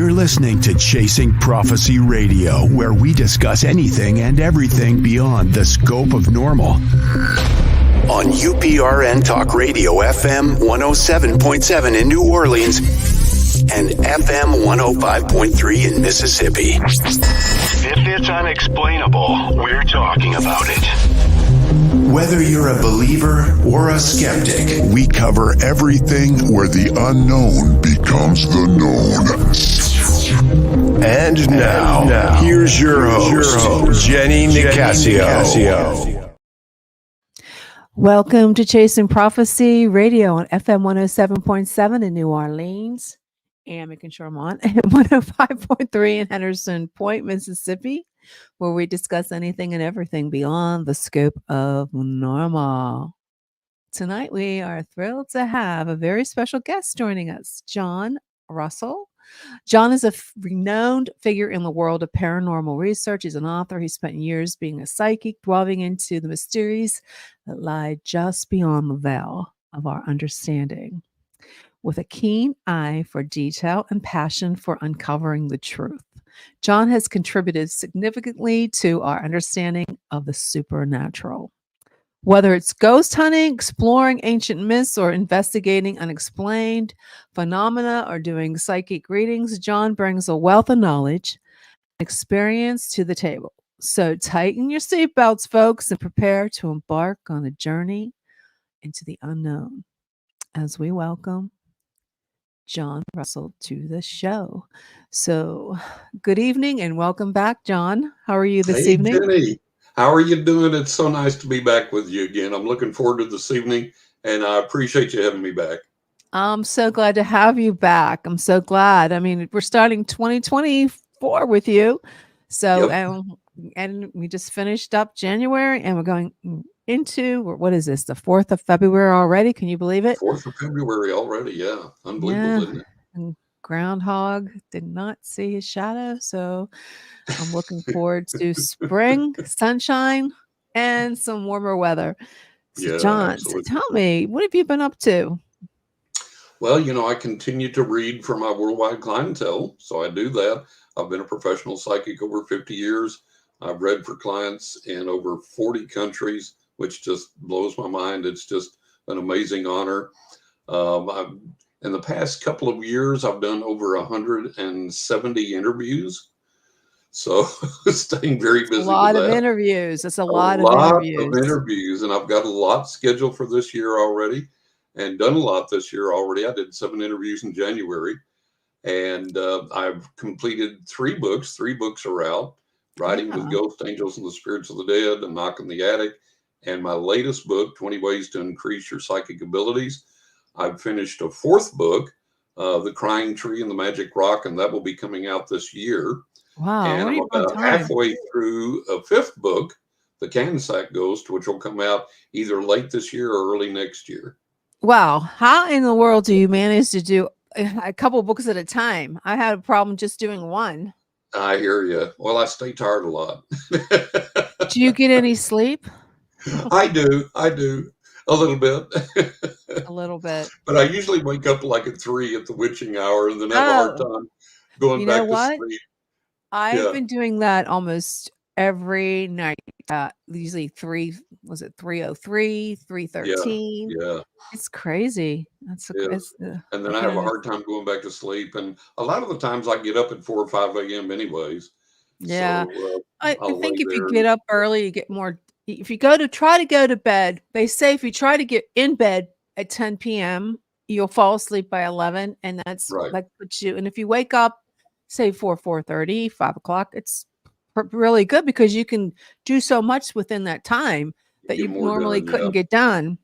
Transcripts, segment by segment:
You're listening to Chasing Prophecy Radio, where we discuss anything and everything beyond the scope of normal. On UPRN Talk Radio, FM 107.7 in New Orleans and FM 105.3 in Mississippi. If it's unexplainable, we're talking about it. Whether you're a believer or a skeptic, we cover everything where the unknown becomes the known. And now, here's your host, Jenny Nicasio. Welcome to Chasing Prophecy Radio on FM 107.7 in New Orleans and making sure I'm on 105.3 in Henderson Point, Mississippi, where we discuss anything and everything beyond the scope of normal. Tonight, we are thrilled to have a very special guest joining us, John Russell. John is a renowned figure in the world of paranormal research. He's an author. He spent years being a psychic, delving into the mysteries that lie just beyond the veil of our understanding, with a keen eye for detail and passion for uncovering the truth. John has contributed significantly to our understanding of the supernatural. Whether it's ghost hunting, exploring ancient myths, or investigating unexplained phenomena, or doing psychic readings, John brings a wealth of knowledge and experience to the table. So tighten your seatbelts, folks, and prepare to embark on a journey into the unknown as we welcome John Russell to the show. So good evening and welcome back, John. How are you this evening? Jenny. How are you doing? It's so nice to be back with you again. I'm looking forward to this evening, and I appreciate you having me back. I'm so glad to have you back. I'm so glad. I mean, we're starting 2024 with you. So, Yep. and we just finished up January, and we're going into, what is this, the 4th of February already? Can you believe it? 4th of February already, yeah. Unbelievable, isn't it? And Groundhog did not see his shadow, so I'm looking forward to spring, sunshine, and some warmer weather. So Yeah, John, so absolutely. tell me, what have you been up to? Well, I continue to read for my worldwide clientele, so I do that. I've been a professional psychic over 50 years. I've read for clients in over 40 countries, which just blows my mind. It's just an amazing honor. In the past couple of years, I've done over 170 interviews. So staying very busy with that. A lot of interviews. It's a lot of interviews. And I've got a lot scheduled for this year already and done a lot this year already. I did 7 interviews in January. And I've completed 3 books. 3 books are out. Writing with Ghost Angels and the Spirits of the Dead and Knock in the Attic. And my latest book, 20 Ways to Increase Your Psychic Abilities. I've finished a 4th book, The Crying Tree and the Magic Rock, and that will be coming out this year. Wow. And I'm about halfway through a 5th book, The Cansack Ghost, which will come out either late this year or early next year. Wow. How in the world do you manage to do a couple books at a time? I had a problem just doing one. I hear you. Well, I stay tired a lot. Do you get any sleep? I do. A little bit. A little bit. But I usually wake up like at 3 at the witching hour and then have a hard time going back to sleep. I've been doing that almost every night. Usually 3:03, 3:13. Yeah. It's crazy. And then I have a hard time going back to sleep. And a lot of the times I get up at 4 or 5 a.m. anyways. Yeah. So, I think if you get up early, you get more. If you try to go to bed, they say if you try to get in bed at 10 p.m., you'll fall asleep by 11. And that's like puts you. And if you wake up, say 4:30, 5 o'clock, it's really good because you can do so much within that time that you normally couldn't get done.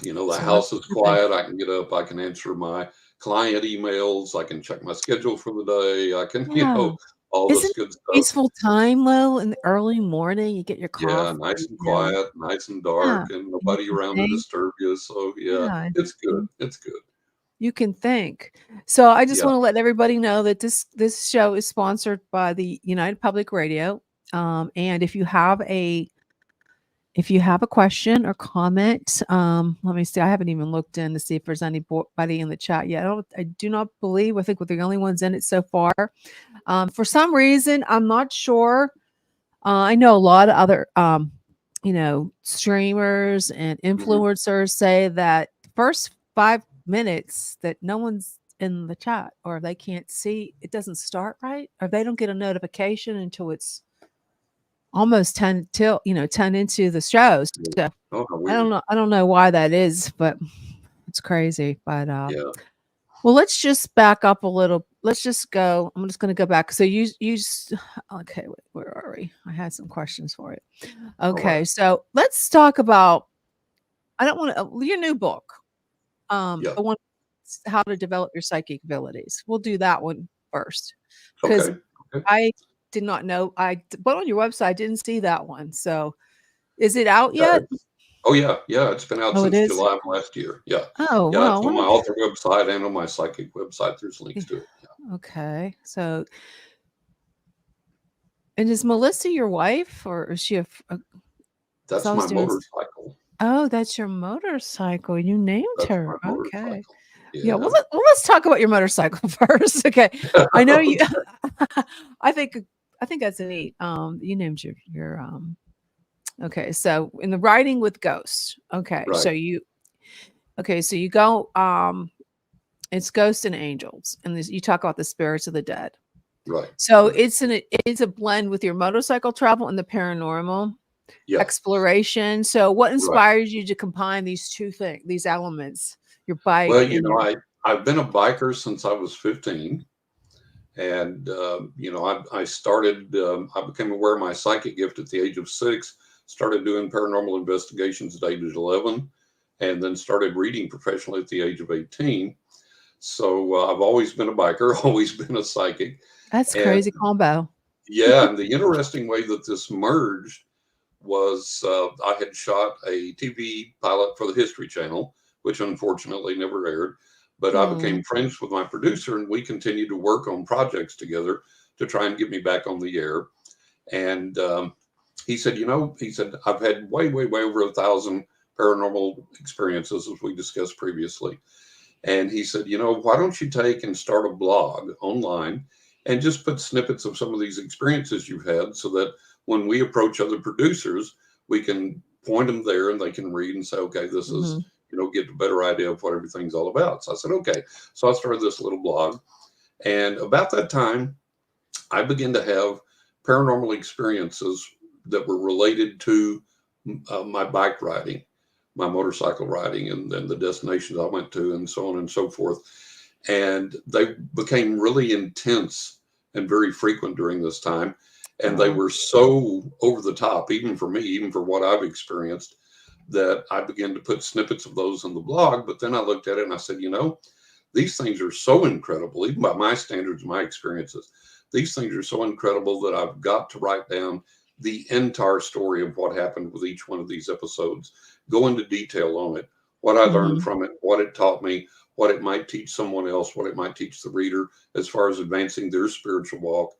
The house is quiet. I can get up. I can answer my client emails. I can check my schedule for the day. I can, all this good stuff. Peaceful time, though, in the early morning. You get your coffee. Yeah, nice and quiet, nice and dark, and nobody around to disturb you. So, it's good. It's good. You can think. So I just want to let everybody know that this show is sponsored by the United Public Radio. And if you have a if you have a question or comment, let me see. I haven't even looked in to see if there's anybody in the chat yet. I do not believe. I think we're the only ones in it so far. For some reason, I'm not sure. I know a lot of other, streamers and influencers say that the first 5 minutes that no one's in the chat or they can't see, it doesn't start right, or they don't get a notification until it's almost 10 till 10 into the shows. So Oh, how I don't weird. know. I don't know why that is, but it's crazy. But Yeah. well, let's just back up a little. Let's just go. I'm just going to go back. So okay. Where are we? I had some questions for you. Okay, right. so let's talk about. I don't want to your new book. Yeah. The one, how to develop your psychic abilities. We'll do that one first because Okay. Okay. I did not know. I went on your website. I didn't see that one. So, is it out Yeah, yet? oh yeah, yeah. It's been out Oh, it since is. July of last year. Yeah, Oh, yeah. It's wow. on my author website and on my psychic website. There's links to it. Yeah. Okay. So, and is Melissa your wife, or is she so That's I was my doing. motorcycle. Oh, that's your motorcycle. You named That's my her. Okay. motorcycle. Yeah. Yeah. Let's talk about your motorcycle first. Okay. I know you. I think. I think that's neat. You named your. Okay. So in the riding with ghosts. Okay. Right. Okay. So you go. It's ghosts and angels, and you talk about the spirits of the dead. Right. So Right. it's a blend with your motorcycle travel and the paranormal Yeah. exploration. So what Right. inspires you to combine these two things, these elements, your bike Well, and your I've been a biker since I was 15, and I started. I became aware of my psychic gift at the age of 6. Started doing paranormal investigations at age 11, and then started reading professionally at the age of 18. So I've always been a biker, always been a psychic. that's And crazy combo. yeah, and the interesting way that this merged was I had shot a TV pilot for the History Channel, which unfortunately never aired. But I Hmm. became friends with my producer, and we continued to work on projects together to try and get me back on the air. And he said, I've had way, way, way over 1,000 paranormal experiences, as we discussed previously. And he said, why don't you take and start a blog online and just put snippets of some of these experiences you've had so that when we approach other producers, we can point them there and they can read and say, okay, this is, Hmm. get a better idea of what everything's all about. So I said, okay. So I started this little blog. And about that time, I began to have paranormal experiences that were related to my bike riding, my motorcycle riding, and then the destinations I went to, and so on and so forth. And they became really intense and very frequent during this time. And they Wow. were so over the top, even for me, even for what I've experienced, that I began to put snippets of those in the blog. But then I looked at it and I said, these things are so incredible, even by my standards, my experiences. These things are so incredible that I've got to write down the entire story of what happened with each one of these episodes, go into detail on it, what I learned Hmm. from it, what it taught me, what it might teach someone else, what it might teach the reader as far as advancing their spiritual walk.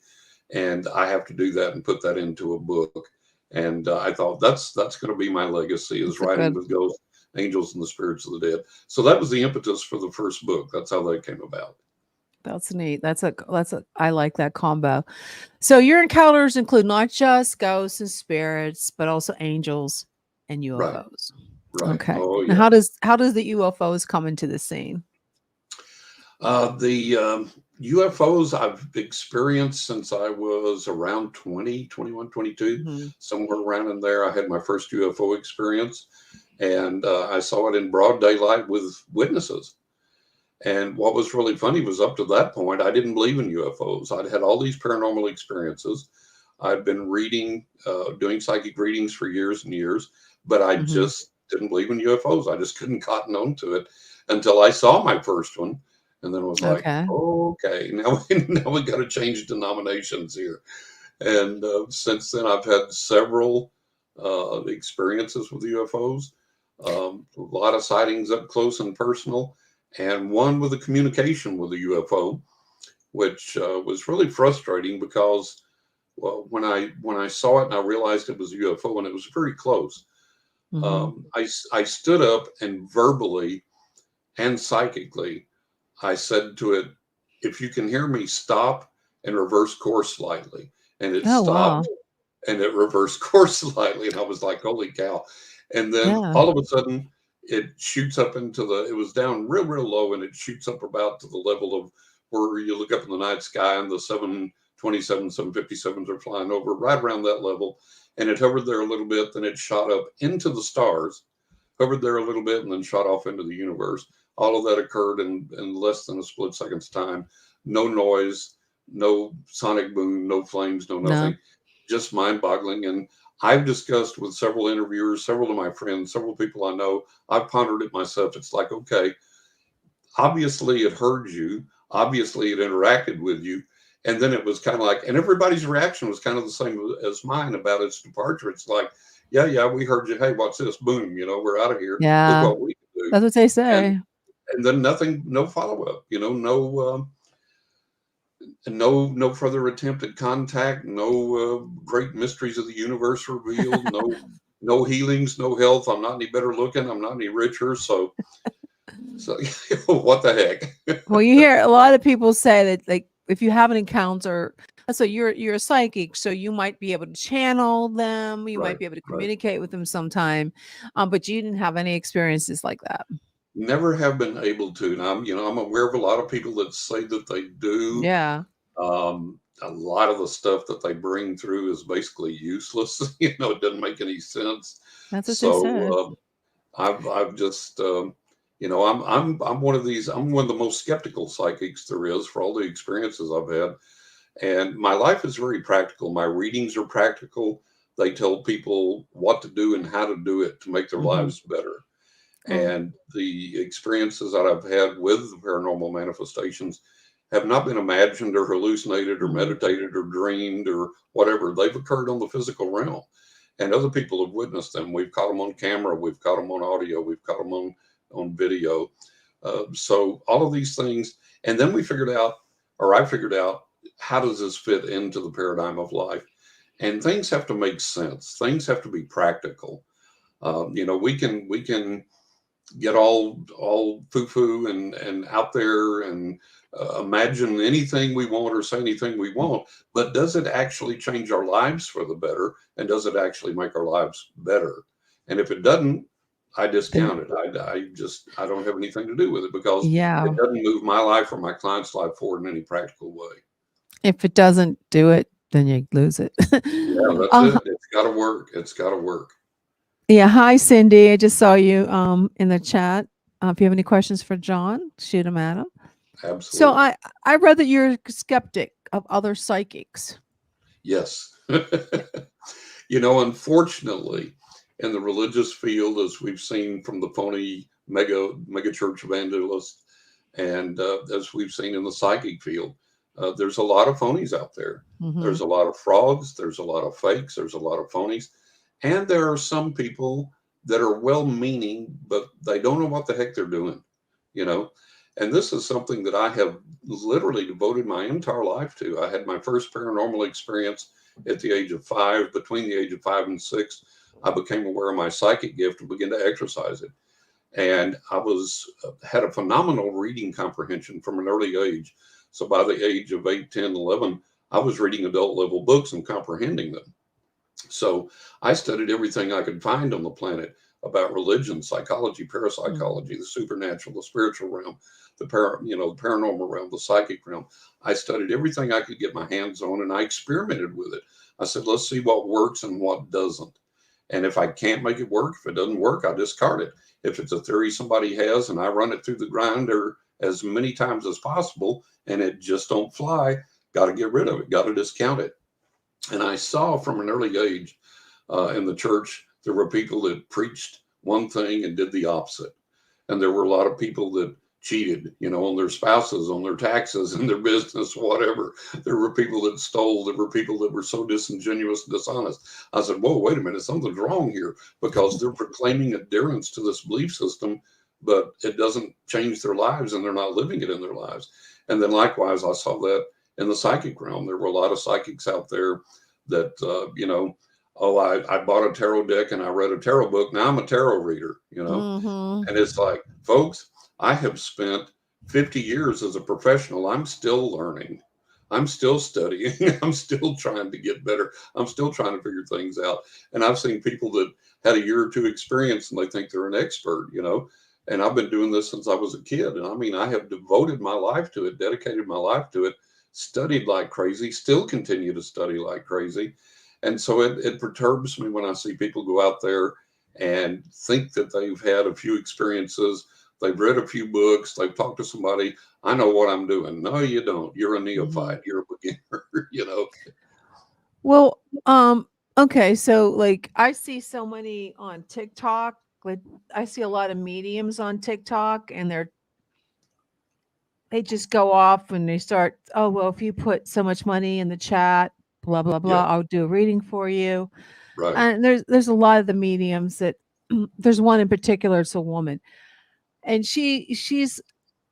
And I have to do that and put that into a book. And I thought that's going to be my legacy, is That's a writing good. with ghosts, angels, and the spirits of the dead. So that was the impetus for the first book. That's how that came about. That's neat. I like that combo. So your encounters include not just ghosts and spirits, but also angels and Right. UFOs. Right. Okay. Oh Now yeah. how does the UFOs come into the scene? The UFOs I've experienced since I was around 20, 21, 22, Hmm. somewhere around in there. I had my first UFO experience, and I saw it in broad daylight with witnesses. And what was really funny was up to that point, I didn't believe in UFOs. I'd had all these paranormal experiences. I'd been reading, doing psychic readings for years and years, but I Hmm. just didn't believe in UFOs. I just couldn't cotton on to it until I saw my first one. And then I was like, Okay. okay, now we got to change denominations here. And since then, I've had several experiences with UFOs, a lot of sightings up close and personal, and one with a communication with a UFO, which was really frustrating because, well, when I saw it and I realized it was a UFO and it was very close, I stood up and verbally and psychically, I said to it, if you can hear me, stop and reverse course slightly. And it Oh, wow. stopped and it reversed course slightly. And I was like, holy cow. And then Yeah. all of a sudden it shoots up into it was down real, real low. And it shoots up about to the level of where you look up in the night sky and the 727, 757s are flying over right around that level. And it hovered there a little bit. Then it shot up into the stars, hovered there a little bit, and then shot off into the universe. All of that occurred in less than a split second's time. No noise, no sonic boom, no flames, no nothing. No. Just mind-boggling. And I've discussed with several interviewers, several of my friends, several people I know. I've pondered it myself. It's like, okay, obviously it heard you. Obviously it interacted with you. And then it was kind of like, and everybody's reaction was kind of the same as mine about its departure. It's like, yeah, we heard you. Hey, what's this? Boom, we're out of here. Yeah. Look what we can do. That's what they say. And then nothing, no follow-up, no further attempt at contact, no great mysteries of the universe revealed, no healings, no health. I'm not any better looking. I'm not any richer. So what the heck? Well, you hear a lot of people say that, like, if you have an encounter, so you're a psychic, so you might be able to channel them, you might be able to communicate with them sometime, but you didn't have any experiences like that. Never have been able to. And I'm aware of a lot of people that say that they do. Yeah. A lot of the stuff that they bring through is basically useless. It doesn't make any sense. That's what they said. I've just, I'm one of these. I'm one of the most skeptical psychics there is for all the experiences I've had. And my life is very practical. My readings are practical. They tell people what to do and how to do it to make their lives better. And the experiences that I've had with the paranormal manifestations have not been imagined or hallucinated or meditated or dreamed or whatever. They've occurred on the physical realm, and other people have witnessed them. We've caught them on camera. We've caught them on audio. We've caught them on video. So all of these things. And then I figured out, how does this fit into the paradigm of life? And things have to make sense. Things have to be practical. We can get all foo-foo and out there and imagine anything we want or say anything we want, but does it actually change our lives for the better? And does it actually make our lives better? And if it doesn't, I discount it. I don't have anything to do with it because it doesn't move my life or my client's life forward in any practical way. If it doesn't do it, then you lose it. Yeah, that's it. It's got to work. It's got to work. Yeah. Hi, Cindy. I just saw you in the chat. If you have any questions for John, shoot them at him. Absolutely. So I read that you're a skeptic of other psychics. Yes. Unfortunately, in the religious field, as we've seen from the phony mega church evangelists, and as we've seen in the psychic field, there's a lot of phonies out there. There's a lot of frauds. There's a lot of fakes. There's a lot of phonies. And there are some people that are well-meaning, but they don't know what the heck they're doing, And this is something that I have literally devoted my entire life to. I had my first paranormal experience at the age of 5. Between the age of 5 and 6, I became aware of my psychic gift and began to exercise it. And I had a phenomenal reading comprehension from an early age. So by the age of 8, 10, 11, I was reading adult level books and comprehending them. So I studied everything I could find on the planet about religion, psychology, parapsychology, the supernatural, the spiritual realm, the paranormal realm, the psychic realm. I studied everything I could get my hands on, and I experimented with it. I said, let's see what works and what doesn't. And if I can't make it work, if it doesn't work, I discard it. If it's a theory somebody has and I run it through the grinder as many times as possible and it just don't fly, got to get rid of it, got to discount it. And I saw from an early age in the church, there were people that preached one thing and did the opposite. And there were a lot of people that cheated, on their spouses, on their taxes, in their business, whatever. There were people that stole. There were people that were so disingenuous and dishonest. I said, whoa, wait a minute, something's wrong here, because they're proclaiming adherence to this belief system, but it doesn't change their lives and they're not living it in their lives. And then likewise, I saw that in the psychic realm. There were a lot of psychics out there that, oh, I bought a tarot deck and I read a tarot book. Now I'm a tarot reader, Mm-hmm. and it's like, folks, I have spent 50 years as a professional. I'm still learning. I'm still studying. I'm still trying to get better. I'm still trying to figure things out. And I've seen people that had a year or two experience and they think they're an expert, and I've been doing this since I was a kid. And I mean, I have devoted my life to it, dedicated my life to it, studied like crazy, still continue to study like crazy. And so it perturbs me when I see people go out there and think that they've had a few experiences, they've read a few books, they've talked to somebody. I know what I'm doing. No, you don't. You're a neophyte. You're a beginner. Well, okay, so like I see so many on TikTok. Like I see a lot of mediums on TikTok, and they just go off and they start, oh well, if you put so much money in the chat, blah blah Yeah, blah, I'll do a reading for you. right. And there's a lot of the mediums that there's one in particular, it's a woman. And she's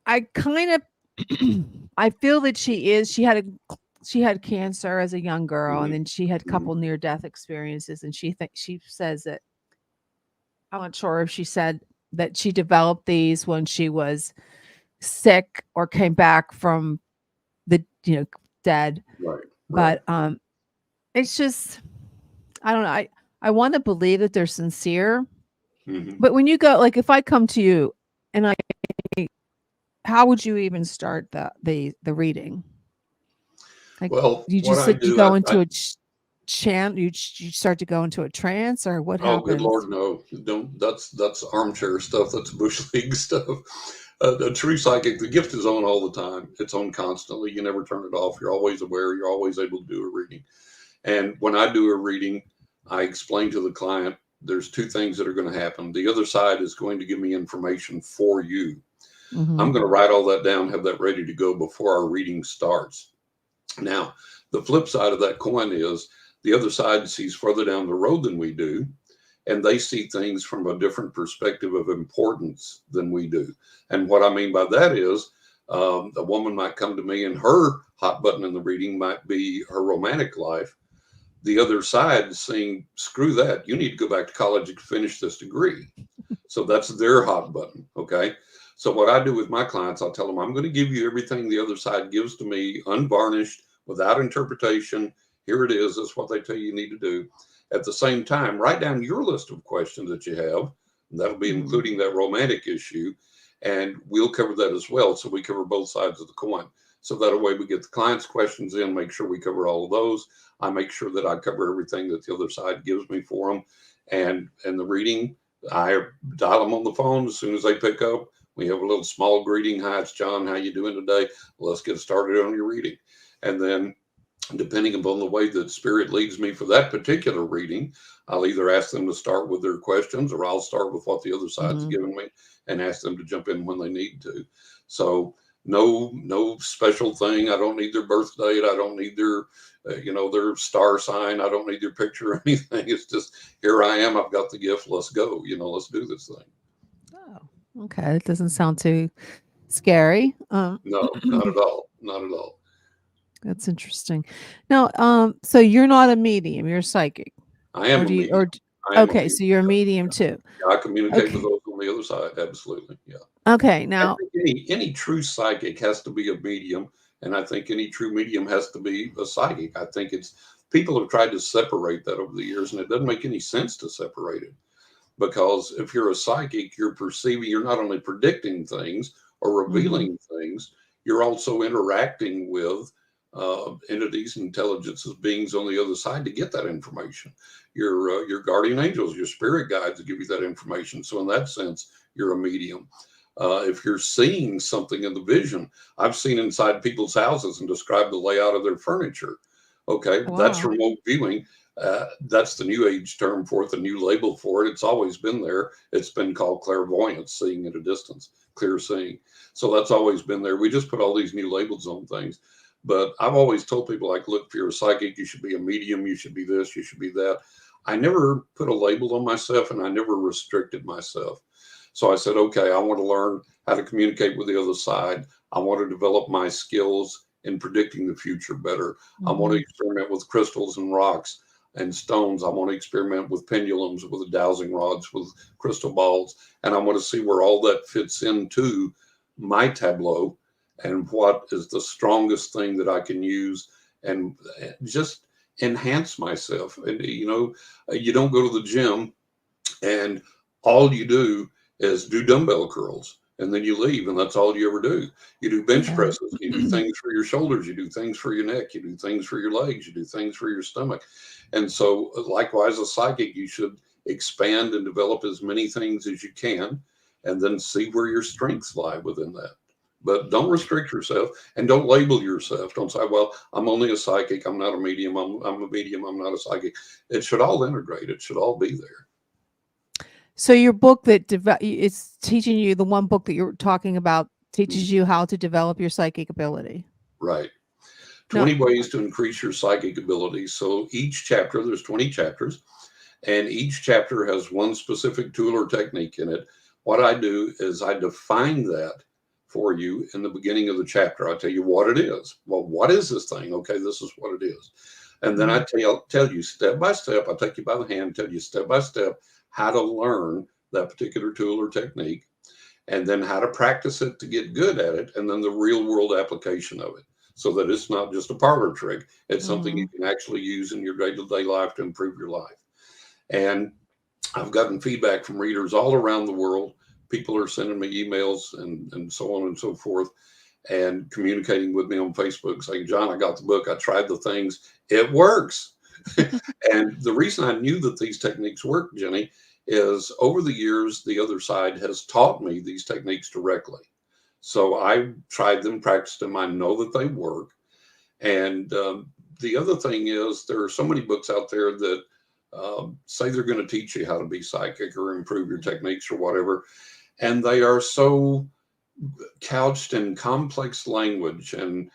I kind of I feel that she had cancer as a young girl, and Hmm. then she had a Hmm. couple near death experiences, and she says that I'm not sure if she said that she developed these when she was sick or came back from the dead. Right, right. But it's just I don't know. I want to believe that they're sincere, Hmm. but when you go, like if I come to you and I how would you even start the reading? Like, Well, you what just I sit you do, go into a chant, you start to go into a trance, or what oh, good happens? Lord, no, don't. That's armchair stuff. That's bush league stuff. A true psychic, the gift is on all the time. It's on constantly. You never turn it off. You're always aware. You're always able to do a reading. And when I do a reading, I explain to the client there's two things that are going to happen. The other side is going to give me information for you. I'm Mhm. going to write all that down, have that ready to go before our reading starts. Now, the flip side of that coin is the other side sees further down the road than we do, and they see things from a different perspective of importance than we do. And what I mean by that is a woman might come to me and her hot button in the reading might be her romantic life. The other side is saying, screw that. You need to go back to college and finish this degree. So that's their hot button. Okay. So what I do with my clients, I'll tell them, I'm going to give you everything the other side gives to me, unvarnished, without interpretation. Here it is. That's what they tell you need to do. At the same time, write down your list of questions that you have. And that'll be Mhm. including that romantic issue. And we'll cover that as well. So we cover both sides of the coin. So that way we get the client's questions in, make sure we cover all of those. I make sure that I cover everything that the other side gives me for them. And the reading, I dial them on the phone as soon as they pick up. We have a little small greeting. Hi, it's John. How you doing today? Let's get started on your reading. And then depending upon the way that spirit leads me for that particular reading, I'll either ask them to start with their questions or I'll start with what the other side's Mhm. given me and ask them to jump in when they need to. So no special thing. I don't need their birth date. I don't need their star sign. I don't need their picture or anything. It's just, here I am. I've got the gift. Let's go. Let's do this thing. Oh, okay. It doesn't sound too scary. No, not at all. Not at all. That's interesting. Now, so you're not a medium, you're psychic, I or am a do you, medium. I am a okay, medium. so you're a medium too. Yeah, I communicate with Okay. those on the other side. Absolutely. Yeah. Okay. I Now, think any true psychic has to be a medium, and I think any true medium has to be a psychic. I think it's people have tried to separate that over the years, and it doesn't make any sense to separate it because if you're a psychic, you're not only predicting things or mhm, revealing things, you're also interacting with entities, intelligences, beings on the other side to get that information. Your guardian angels, your spirit guides give you that information. So in that sense, you're a medium. If you're seeing something in the vision, I've seen inside people's houses and described the layout of their furniture. Okay, that's wow. remote viewing. That's the new age term for it, the new label for it. It's always been there. It's been called clairvoyance, seeing at a distance, clear seeing. So that's always been there. We just put all these new labels on things. But I've always told people, like, look, if you're a psychic, you should be a medium, you should be this, you should be that. I never put a label on myself and I never restricted myself. So I said, okay, I want to learn how to communicate with the other side. I want to develop my skills in predicting the future better. I want to Mhm. experiment with crystals and rocks. and stones. I want to experiment with pendulums, with dowsing rods, with crystal balls, and I want to see where all that fits into my tableau and what is the strongest thing that I can use and just enhance myself. And, you don't go to the gym and all you do is do dumbbell curls and then you leave and that's all you ever do. You do bench presses, you do things for your shoulders, you do things for your neck, you do things for your legs, you do things for your stomach. And so likewise, a psychic, you should expand and develop as many things as you can and then see where your strengths lie within that. But don't restrict yourself and don't label yourself. Don't say, well, I'm only a psychic. I'm not a medium. I'm a medium. I'm not a psychic. It should all integrate. It should all be there. So your book that it's teaching you, the one book that you're talking about teaches you how to develop your psychic ability. Right. 20 ways to increase your psychic ability. So each chapter, there's 20 chapters, and each chapter has one specific tool or technique in it. What I do is I define that for you in the beginning of the chapter. I tell you what it is. Well, what is this thing? Okay, this is what it is. And then I tell you step by step, I take you by the hand, tell you step by step how to learn that particular tool or technique, and then how to practice it to get good at it, and then the real world application of it, so that it's not just a parlor trick. It's something you can actually use in your day-to-day life to improve your life. And I've gotten feedback from readers all around the world. People are sending me emails and so on and so forth, and communicating with me on Facebook saying, John, I got the book. I tried the things. It works. And the reason I knew that these techniques work, Jenny, is over the years, the other side has taught me these techniques directly. So I tried them, practiced them. I know that they work. And the other thing is there are so many books out there that say they're going to teach you how to be psychic or improve your techniques or whatever. And they are so couched in complex language and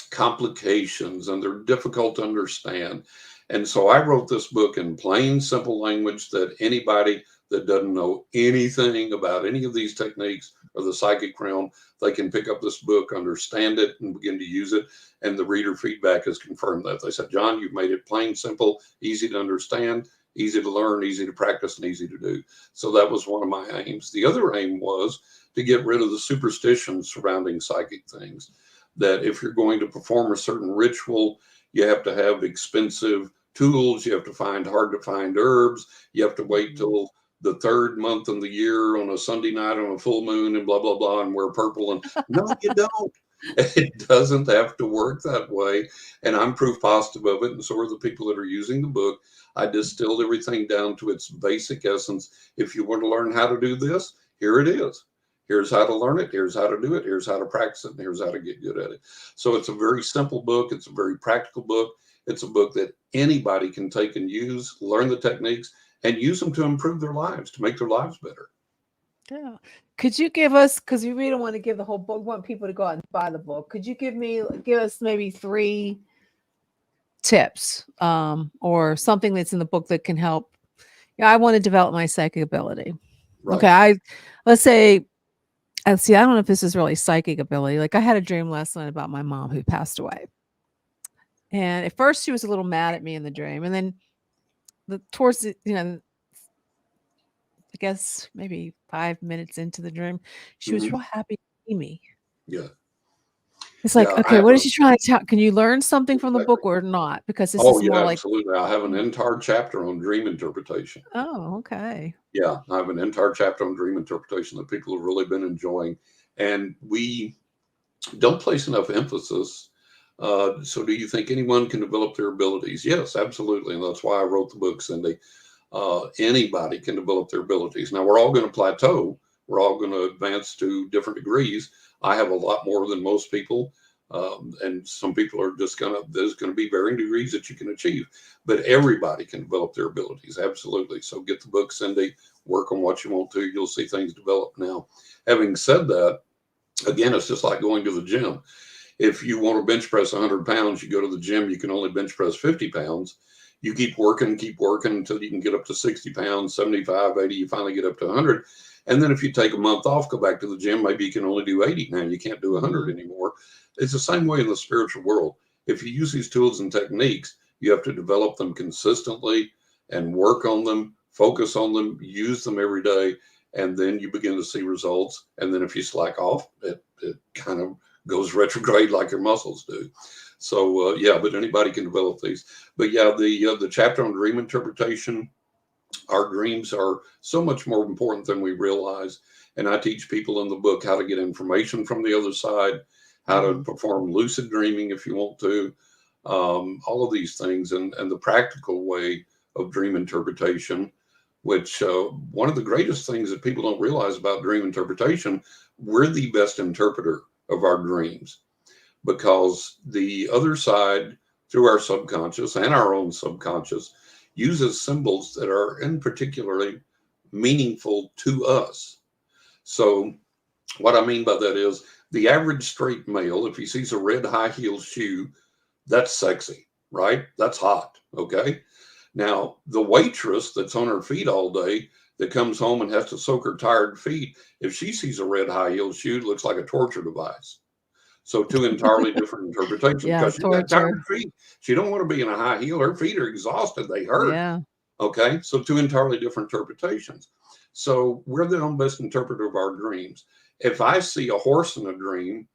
complications, and they're difficult to understand. And so I wrote this book in plain, simple language that anybody that doesn't know anything about any of these techniques or the psychic realm, they can pick up this book, understand it, and begin to use it. And the reader feedback has confirmed that. They said, John, you've made it plain, simple, easy to understand, easy to learn, easy to practice, and easy to do. So that was one of my aims. The other aim was to get rid of the superstitions surrounding psychic things. That if you're going to perform a certain ritual, you have to have expensive tools, you have to find hard to find herbs, you have to wait till the third month in the year on a Sunday night on a full moon and blah, blah, blah, and wear purple. And no, you don't. It doesn't have to work that way. And I'm proof positive of it. And so are the people that are using the book. I distilled everything down to its basic essence. If you want to learn how to do this, here it is. Here's how to learn it. Here's how to do it. Here's how to practice it. And here's how to get good at it. So it's a very simple book. It's a very practical book. It's a book that anybody can take and use, learn the techniques, and use them to improve their lives, to make their lives better. Yeah. Could you give us, because we really don't want to give the whole book, we want people to go out and buy the book. Could you give us maybe 3 tips or something that's in the book that can help? Yeah, I want to develop my psychic ability. Right. Okay. Let's say, I don't know if this is really psychic ability. Like I had a dream last night about my mom who passed away. And at first she was a little mad at me in the dream. And then towards the, I guess maybe 5 minutes into the dream, she was real happy to see me. Yeah. It's like, okay, what is she trying to tell? Can you learn something from the book or not? Because this is more like. Absolutely. I have an entire chapter on dream interpretation. Oh, okay. Yeah, I have an entire chapter on dream interpretation that people have really been enjoying. And we don't place enough emphasis. So do you think anyone can develop their abilities? Yes, absolutely. And that's why I wrote the book, Cindy. Anybody can develop their abilities. Now, we're all going to plateau. We're all going to advance to different degrees. I have a lot more than most people. And some people are just there's going to be varying degrees that you can achieve. But everybody can develop their abilities. Absolutely. So get the book, Cindy. Work on what you want to. You'll see things develop. Now, having said that, again, it's just like going to the gym. If you want to bench press 100 pounds, you go to the gym, you can only bench press 50 pounds. You keep working until you can get up to 60 pounds, 75, 80, you finally get up to 100. And then if you take a month off, go back to the gym, maybe you can only do 80 now. You can't do 100 anymore. It's the same way in the spiritual world. If you use these tools and techniques, You have to develop them consistently and work on them, focus on them, use them every day, and then you begin to see results. And then if you slack off, it kind of goes retrograde like your muscles do. So yeah, but anybody can develop these. But yeah, the chapter on dream interpretation, our dreams are so much more important than we realize. And I teach people in the book how to get information from the other side, how to perform lucid dreaming if you want to, all of these things, and the practical way of dream interpretation, which one of the greatest things that people don't realize about dream interpretation, we're the best interpreter of our dreams, because the other side, through our subconscious and our own subconscious, uses symbols that are in particularly meaningful to us. So what I mean by that is the average straight male, if he sees a red high heel shoe, that's sexy, right? That's hot. Okay. Now, the waitress that's on her feet all day that comes home and has to soak her tired feet, if she sees a red high heel shoe, it looks like a torture device. So two entirely different interpretations, Yeah, because she got torture. tired feet. She don't want to be in a high heel. Her feet are exhausted. They hurt. Yeah. Okay. So two entirely different interpretations. So we're the own best interpreter of our dreams. If I see a horse in a dream,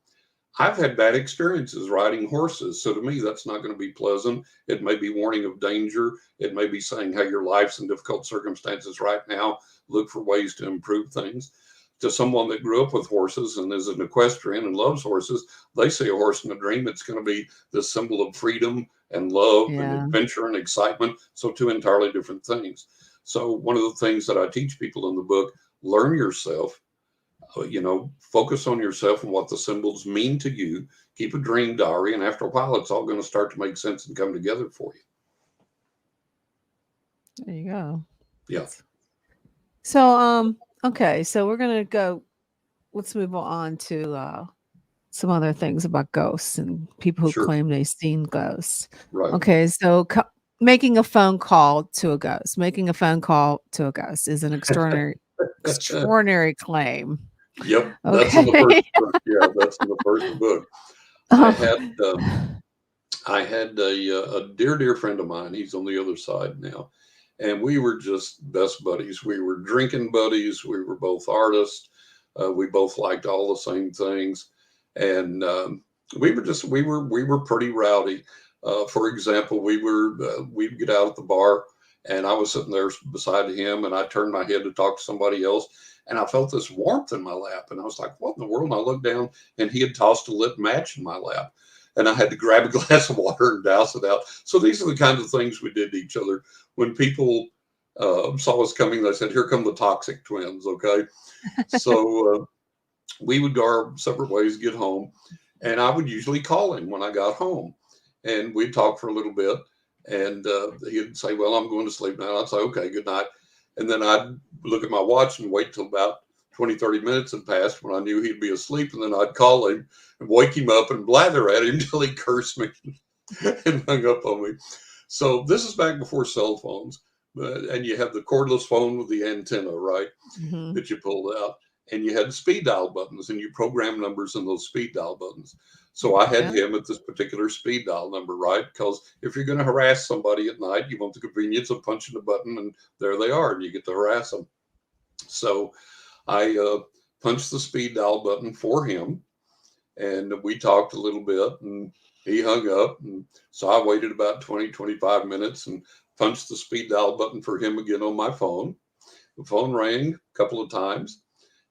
I've had bad experiences riding horses. So to me, that's not going to be pleasant. It may be warning of danger. It may be saying, hey, your life's in difficult circumstances right now. Look for ways to improve things. To someone that grew up with horses and is an equestrian and loves horses, they see a horse in a dream, it's going to be the symbol of freedom and love and Yeah. adventure and excitement. So two entirely different things. So one of the things that I teach people in the book, learn yourself, focus on yourself and what the symbols mean to you. Keep a dream diary, and after a while, it's all going to start to make sense and come together for you. There you go. Yeah. So, okay, so we're gonna go. Let's move on to some other things about ghosts and people who Sure. claim they've seen ghosts. Right. Okay, so making a phone call to a ghost, making a phone call to a ghost is an extraordinary claim. Yep. That's in the Okay. first book. Yeah, that's in the first book. I had a dear friend of mine. He's on the other side now. And we were just best buddies. We were drinking buddies. We were both artists. We both liked all the same things. And we were pretty rowdy. For example, we'd get out at the bar, and I was sitting there beside him, and I turned my head to talk to somebody else, and I felt this warmth in my lap, and I was like, what in the world? And I looked down, and he had tossed a lit match in my lap, and I had to grab a glass of water and douse it out. So these are the kinds of things we did to each other. When people saw us coming, they said, here come the toxic twins. Okay. So we would go our separate ways, get home, and I would usually call him when I got home, and we'd talk for a little bit, and he'd say, well, I'm going to sleep now. I'd say, okay, good night. And then I'd look at my watch and wait till about 20, 30 minutes had passed when I knew he'd be asleep. And then I'd call him and wake him up and blather at him until he cursed me and hung up on me. So this is back before cell phones. And you have the cordless phone with the antenna, right? Mhm. That you pulled out. And you had speed dial buttons, and you program numbers in those speed dial buttons. So I had him at this particular speed dial number, right? Because if you're going to harass somebody at night, you want the convenience of punching the button, and there they are, and you get to harass them. So I punched the speed dial button for him, and we talked a little bit, and he hung up. And so I waited about 20, 25 minutes and punched the speed dial button for him again on my phone. The phone rang a couple of times,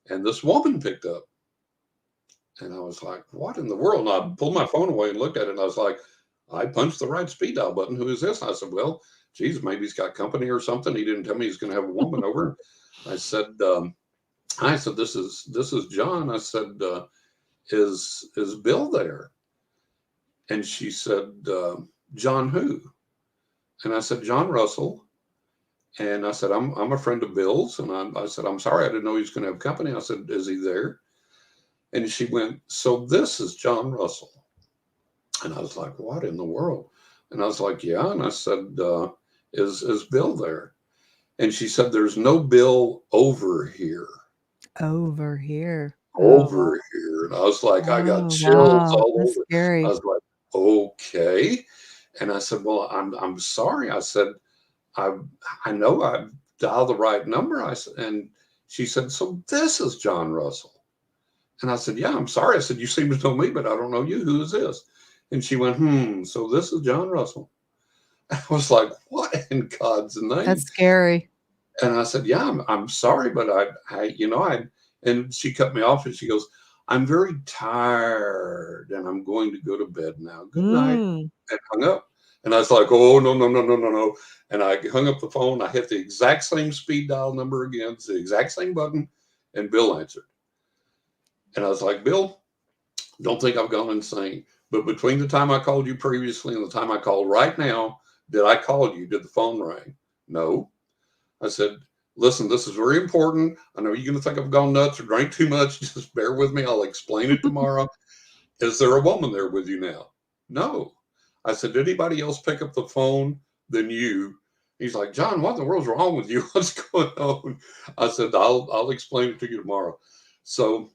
and this woman picked up. And I was like, what in the world? And I pulled my phone away and looked at it, and I was like, I punched the right speed dial button. Who is this? And I said, well, geez, maybe he's got company or something. He didn't tell me he's going to have a woman over. I said, this is John. I said, is Bill there? And she said, John who? And I said, John Russell. And I said, I'm a friend of Bill's. And I said, I'm sorry, I didn't know he was going to have company. I said, is he there? And she went, so this is John Russell. And I was like, what in the world? And I was like, yeah. And I said, is Bill there? And she said, there's no Bill over here. Over here. Over here. And I was like, I got chills all That's over. scary. I was like, okay. And I said, well, I'm sorry. I said, I know I dialed the right number. I said, and she said, so this is John Russell. And I said, yeah, I'm sorry. I said, you seem to know me, but I don't know you. Who is this? And she went, so this is John Russell. I was like, what in God's name? That's scary. And I said, yeah, I'm sorry, but and she cut me off and she goes, I'm very tired and I'm going to go to bed now. Good night. And hung up. And I was like, oh, no. And I hung up the phone. I hit the exact same speed dial number again. It's the exact same button. And Bill answered. And I was like, Bill, don't think I've gone insane. But between the time I called you previously and the time I called right now, did I call you? Did the phone ring? No. I said, listen, this is very important. I know you're going to think I've gone nuts or drank too much. Just bear with me. I'll explain it tomorrow. Is there a woman there with you now? No. I said, did anybody else pick up the phone than you? He's like, John, what in the world's wrong with you? What's going on? I said, I'll explain it to you tomorrow. So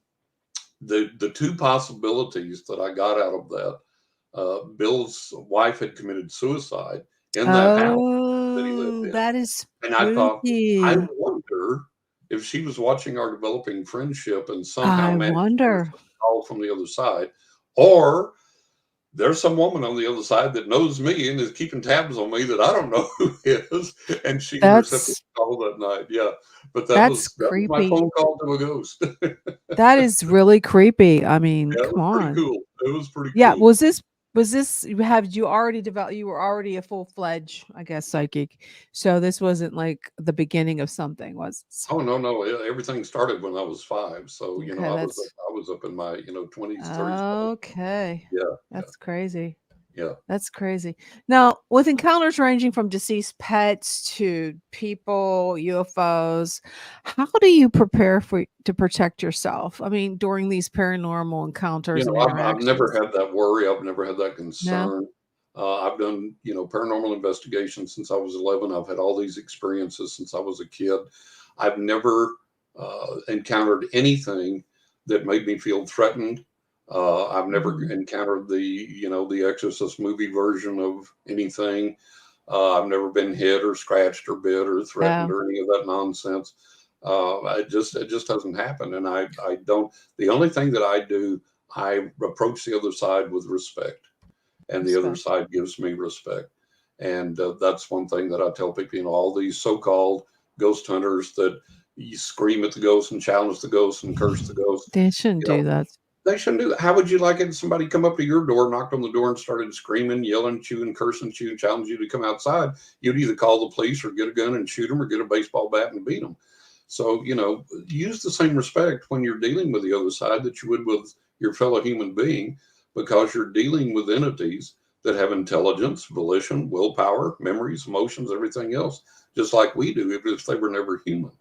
the two possibilities that I got out of that, Bill's wife had committed suicide in that house that he lived in. That is And I thought, spooky. I wonder if she was watching our developing friendship and somehow I managed wonder. to call from the other side, or there's some woman on the other side that knows me and is keeping tabs on me that I don't know who is, and she intercepted the call that night. Yeah, but that was my creepy. phone call to a ghost. That is really creepy. I mean, Yeah, it come was pretty on. cool. It was pretty Yeah, cool. was this have you already developed, you were already a full-fledged, I guess, psychic. So this wasn't like the beginning of something, was Oh no! Everything started when I was 5. So okay, I was up in my 20s, 30s. okay. Yeah, That's crazy. yeah. That's crazy. Now, with encounters ranging from deceased pets to people, UFOs, how do you prepare to protect yourself? I mean, during these paranormal encounters and I've never interactions. had that worry. I've never had that No. concern. I've done, paranormal investigations since I was 11. I've had all these experiences since I was a kid. I've never encountered anything that made me feel threatened. I've never encountered the Exorcist movie version of anything. I've never been hit or scratched or bit or threatened or any of that nonsense. It just doesn't happen. And I don't, the only thing that I do, I approach the other side with respect, and the other side gives me respect. And that's one thing that I tell people, all these so-called ghost hunters that you scream at the ghosts and challenge the ghosts and curse the ghosts. They shouldn't do that. They shouldn't do that. How would you like it if somebody come up to your door, knocked on the door and started screaming, yelling at you and cursing at you and challenge you to come outside? You'd either call the police or get a gun and shoot them or get a baseball bat and beat them. So, use the same respect when you're dealing with the other side that you would with your fellow human being, because you're dealing with entities that have intelligence, volition, willpower, memories, emotions, everything else, just like we do, if they were never human.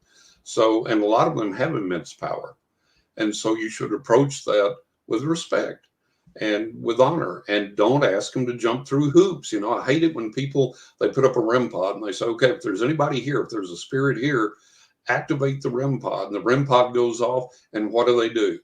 So, and a lot of them have immense power. And so you should approach that with respect and with honor, and don't ask them to jump through hoops. I hate it when people, they put up a REM pod and they say, okay, if there's anybody here, if there's a spirit here, activate the REM pod, and the REM pod goes off. And what do?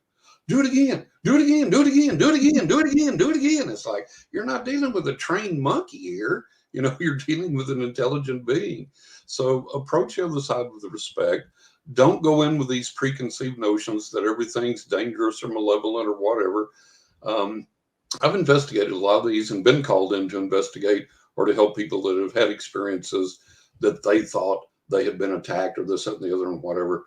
Do it again, do it again, do it again, do it again, do it again, do it again. It's like, you're not dealing with a trained monkey here. You're dealing with an intelligent being. So approach the other side with respect. Don't go in with these preconceived notions that everything's dangerous or malevolent or whatever. I've investigated a lot of these and been called in to investigate or to help people that have had experiences that they thought they had been attacked or this, that, and the other, and whatever.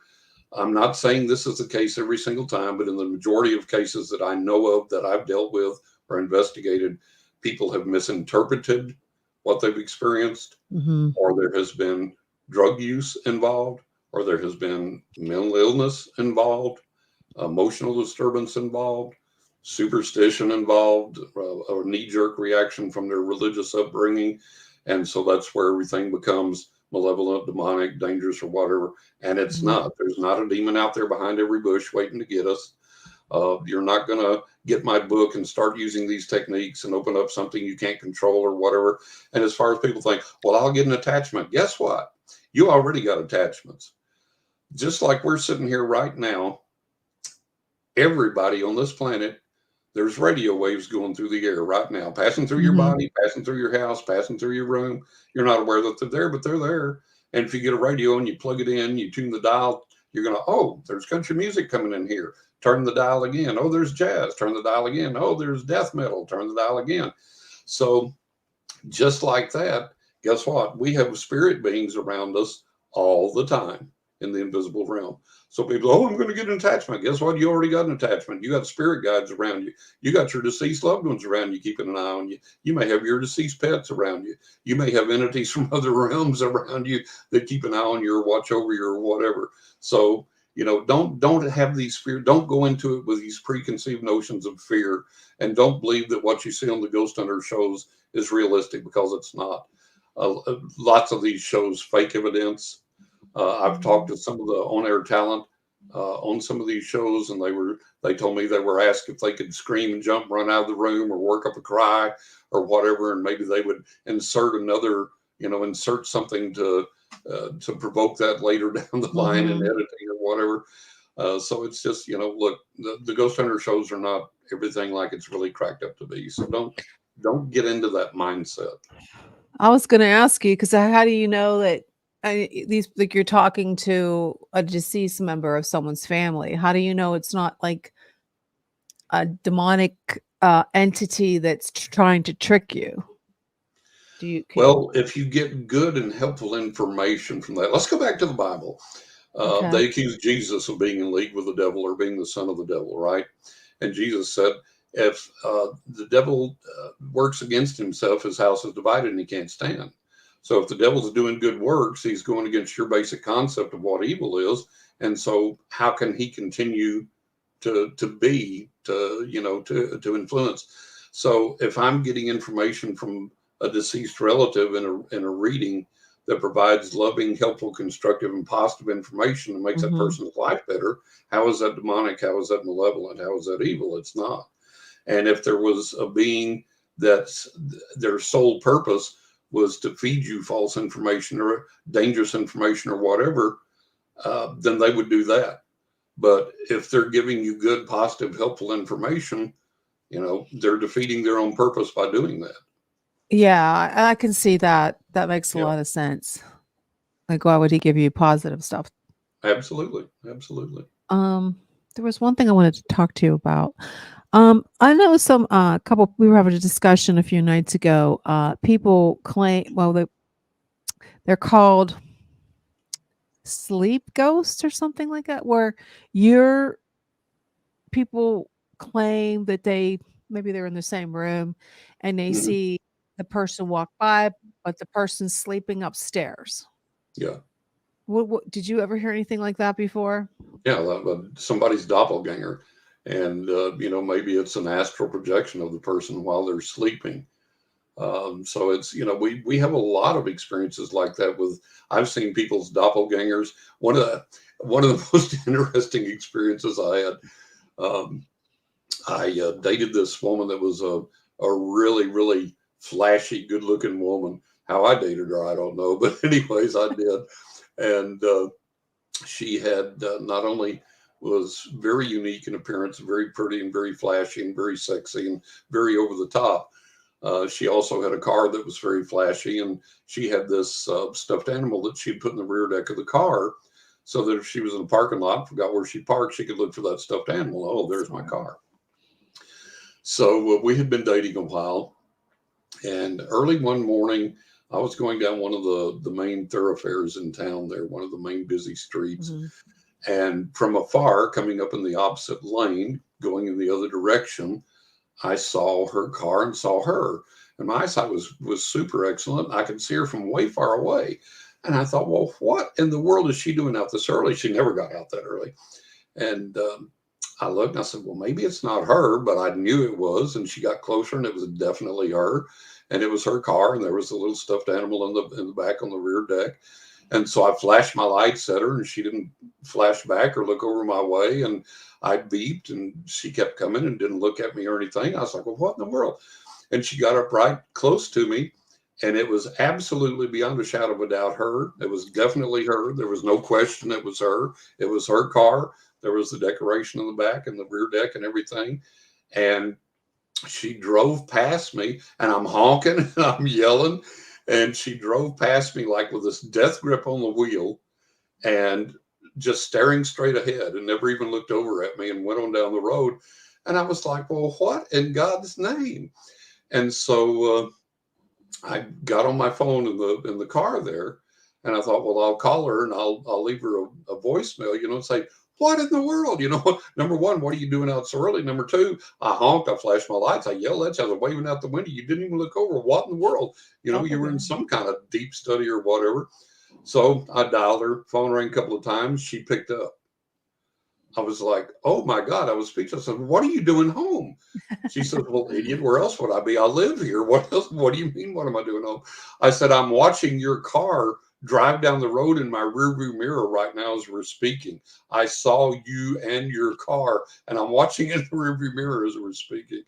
I'm not saying this is the case every single time, but in the majority of cases that I know of that I've dealt with or investigated, people have misinterpreted what they've experienced, or there has been drug use involved, or there has been mental illness involved, emotional disturbance involved, superstition involved, a knee-jerk reaction from their religious upbringing. And so that's where everything becomes malevolent, demonic, dangerous, or whatever. And it's not. There's not a demon out there behind every bush waiting to get us. You're not going to get my book and start using these techniques and open up something you can't control or whatever. And as far as people think, well, I'll get an attachment. Guess what? You already got attachments. Just like we're sitting here right now, everybody on this planet There's radio waves going through the air right now, passing through your Hmm. body, passing through your house, passing through your room. You're not aware that they're there, but they're there. And if you get a radio and you plug it in, you tune the dial, you're going to, oh, there's country music coming in here. Turn the dial again. Oh, there's jazz. Turn the dial again. Oh, there's death metal. Turn the dial again. So just like that, guess what? We have spirit beings around us all the time in the invisible realm. So people, oh, I'm going to get an attachment. Guess what? You already got an attachment. You got spirit guides around you. You got your deceased loved ones around you, keeping an eye on you. You may have your deceased pets around you. You may have entities from other realms around you that keep an eye on you or watch over you or whatever. So, don't have these fear. Don't go into it with these preconceived notions of fear, and don't believe that what you see on the Ghost Hunter shows is realistic, because it's not. Lots of these shows fake evidence. I've talked to some of the on-air talent on some of these shows, and they told me they were asked if they could scream and jump, run out of the room, or work up a cry, or whatever, and maybe they would insert something to provoke that later down the line in Hmm. editing or whatever. So it's just, look, the Ghost Hunter shows are not everything like it's really cracked up to be. So don't get into that mindset. I was going to ask you, because how do you know that these, like, you're talking to a deceased member of someone's family? How do you know it's not like a demonic entity that's trying to trick you? Well, if you get good and helpful information from that, let's go back to the Bible. Okay. They accused Jesus of being in league with the devil or being the son of the devil, right? And Jesus said, if the devil works against himself, his house is divided and he can't stand. So if the devil's doing good works, he's going against your basic concept of what evil is. And so how can he continue to influence? So if I'm getting information from a deceased relative in a reading that provides loving, helpful, constructive, and positive information and makes that Hmm. person's life better, how is that demonic? How is that malevolent? How is that evil? It's not. And if there was a being that's their sole purpose was to feed you false information or dangerous information or whatever, then they would do that. But if they're giving you good, positive, helpful information, they're defeating their own purpose by doing that. Yeah, I can see that. That makes a Yeah, lot of sense. Like, why would he give you positive stuff? absolutely. Absolutely. Um, there was one thing I wanted to talk to you about. I know some couple we were having a discussion a few nights ago. People claim, well, they're called sleep ghosts or something like that, where your people claim that maybe they're in the same room and they Mhm. see the person walk by, but the person's sleeping upstairs. Yeah. What did you ever hear anything like that before? Yeah. Somebody's doppelganger. And, maybe it's an astral projection of the person while they're sleeping. So it's, we have a lot of experiences like that I've seen people's doppelgangers. One of the most interesting experiences I had, I dated this woman that was a really, really flashy, good looking woman. How I dated her, I don't know. But anyways, I did. And she had not only was very unique in appearance, very pretty and very flashy and very sexy and very over the top. She also had a car that was very flashy, and she had this stuffed animal that she'd put in the rear deck of the car so that if she was in a parking lot, forgot where she parked, she could look for that stuffed animal. Oh, there's my car. So we had been dating a while, and early one morning, I was going down one of the main thoroughfares in town there, one of the main busy streets. Hmm. And from afar, coming up in the opposite lane, going in the other direction, I saw her car and saw her. And my eyesight was super excellent. I could see her from way far away. And I thought, well, what in the world is she doing out this early? She never got out that early. And I looked and I said, well, maybe it's not her, but I knew it was. And she got closer and it was definitely her. And it was her car. And there was a little stuffed animal in the back on the rear deck. And so I flashed my lights at her and she didn't flash back or look over my way. And I beeped and she kept coming and didn't look at me or anything. I was like, well, what in the world? And she got up right close to me. And it was absolutely beyond a shadow of a doubt her. It was definitely her. There was no question it was her. It was her car. There was the decoration in the back and the rear deck and everything. And she drove past me, and I'm honking and I'm yelling, and she drove past me like with this death grip on the wheel and just staring straight ahead and never even looked over at me and went on down the road. And I was like, well, what in God's name? And so I got on my phone in the car there, and I thought, well, I'll call her and I'll leave her a voicemail, and say, what in the world? Number one, what are you doing out so early? Number two, I honked, I flashed my lights, I yelled at you, I was waving out the window. You didn't even look over. What in the world? You were in some kind of deep study or whatever. So I dialed her, phone rang a couple of times. She picked up. I was like, oh my God, I was speechless. I said, what are you doing home? She said, well, idiot, where else would I be? I live here. What else? What do you mean? What am I doing home? I said, I'm watching your car drive down the road in my rearview mirror right now as we're speaking. I saw you and your car, and I'm watching it in the rearview mirror as we're speaking.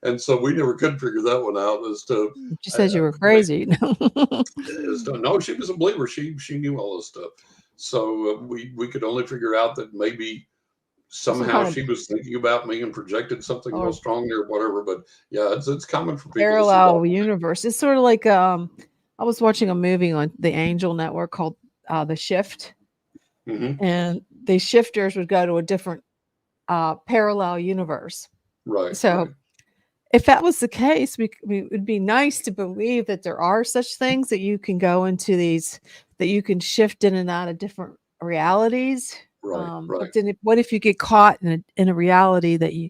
And so we never could figure that one out as to. She says you were crazy. No, she was a believer. She knew all this stuff. So we could only figure out that maybe somehow she was thinking about me and projected something real strongly or whatever. But yeah, it's common for people. Parallel universe. It's sort of like I was watching a movie on the Angel Network called The Shift, and the shifters would go to a different parallel universe. Right. So if that was the case, it would be nice to believe that there are such things that you can go into these, that you can shift in and out of different realities. Right. But then what if you get caught in a reality that you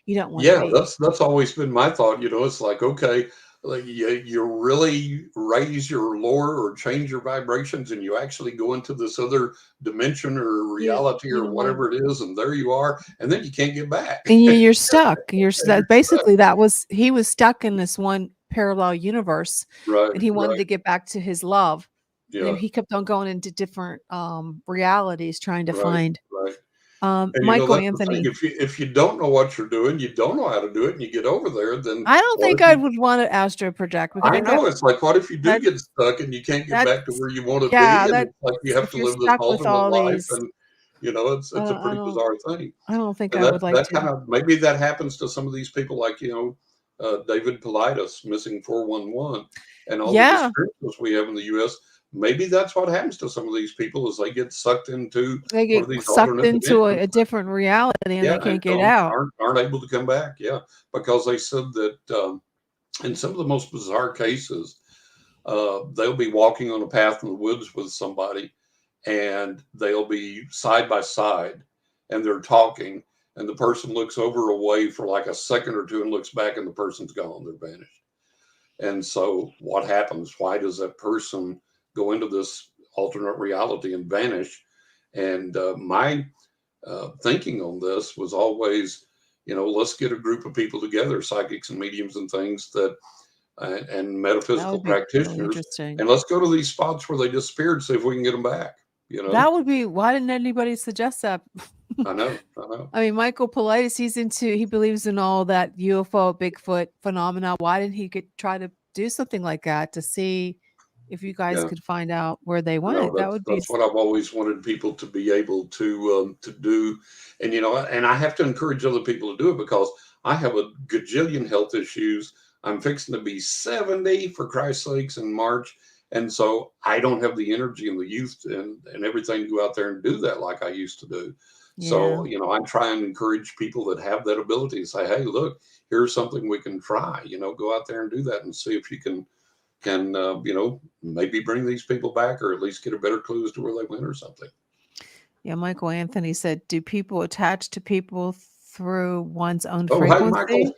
don't want to be? That's always been my thought. It's like, okay, like you really raise your lore or change your vibrations, and you actually go into this other dimension or reality or whatever it is, and there you are, and then you can't get back. And you're stuck. Basically he was stuck in this one parallel universe, and he wanted to get back to his love. Yeah. And he kept on going into different realities, trying to find. Michael Anthony. If you don't know what you're doing, you don't know how to do it, and you get over there, then I don't think I would want to astro project. I know it's like, what if you do get stuck and you can't get back to where you want to be? And it's like you have to live this alternate life, and it's a pretty bizarre thing. I don't think I would like that to. Kind of, maybe that happens to some of these people, like David Paulides, missing 411, and all the experiences we have in the U.S. Maybe that's what happens to some of these people, is they get sucked into a different reality, and they can't get out. Aren't able to come back. Yeah, because they said that in some of the most bizarre cases, they'll be walking on a path in the woods with somebody, and they'll be side by side, and they're talking, and the person looks over away for like a second or two and looks back, and the person's gone. They're vanished. And so what happens? Why does that person go into this alternate reality and vanish? And my thinking on this was always, let's get a group of people together, psychics and mediums and things that, and metaphysical practitioners, really, and let's go to these spots where they disappeared, see if we can get them back. That would be, why didn't anybody suggest that? I know. I mean, Michael Paulides, he believes in all that UFO, Bigfoot phenomena. Why didn't he try to do something like that to see if you guys could find out where they went? That's what I've always wanted people to be able to do. And, and I have to encourage other people to do it, because I have a gajillion health issues. I'm fixing to be 70, for Christ's sakes, in March. And so I don't have the energy and the youth and everything to go out there and do that like I used to do. Yeah. So, I try and encourage people that have that ability to say, hey, look, here's something we can try, go out there and do that and see if you can maybe bring these people back, or at least get a better clue as to where they went or something. Yeah. Michael Anthony said, do people attach to people through one's own frequency? Hi, Michael.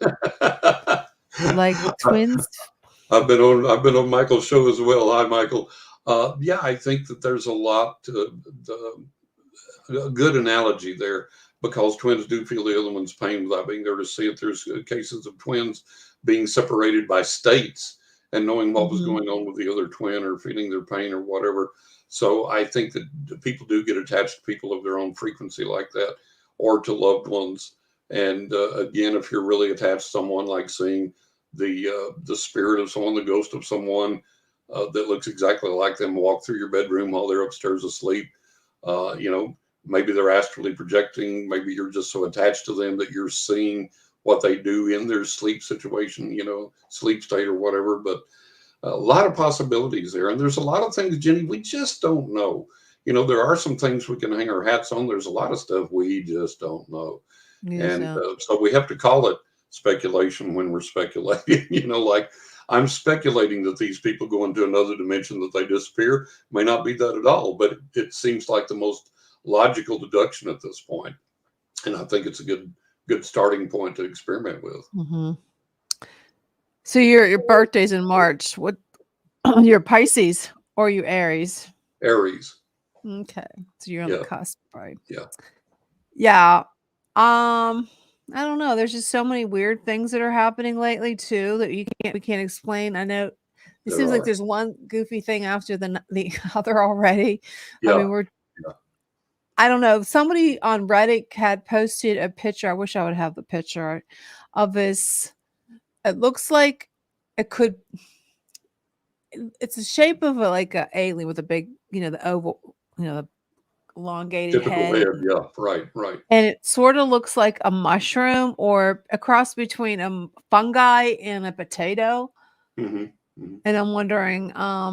Like twins? I've been on Michael's show as well. Hi, Michael. Yeah, I think that there's a lot a good analogy there, because twins do feel the other one's pain without being there to see it. There's cases of twins being separated by states and knowing what was going on with the other twin, or feeling their pain or whatever. So I think that people do get attached to people of their own frequency like that, or to loved ones. And again, if you're really attached to someone, like seeing the spirit of someone, the ghost of someone that looks exactly like them walk through your bedroom while they're upstairs asleep, maybe they're astrally projecting. Maybe you're just so attached to them that you're seeing what they do in their sleep situation, sleep state or whatever. But a lot of possibilities there. And there's a lot of things, Jenny, we just don't know. There are some things we can hang our hats on. There's a lot of stuff we just don't know. Yes, And so we have to call it speculation when we're speculating, like I'm speculating that these people go into another dimension, that they disappear. May not be that at all, but it seems like the most logical deduction at this point. And I think it's a good starting point to experiment with. Mm-hmm. So your birthday's in March. What you're Pisces or you Aries? Aries. Okay. So you're on the cusp, right? Yeah. Yeah. I don't know. There's just so many weird things that are happening lately too that we can't explain. I know it seems like there's one goofy thing after the other already. Yeah. I mean, I don't know. Somebody on Reddit had posted a picture. I wish I would have the picture of this. It looks like it's the shape of like a alien with a big, the oval, the elongated typical head. Yeah, right. And it sort of looks like a mushroom or a cross between a fungi and a potato. Mm-hmm. Mm-hmm. And I'm wondering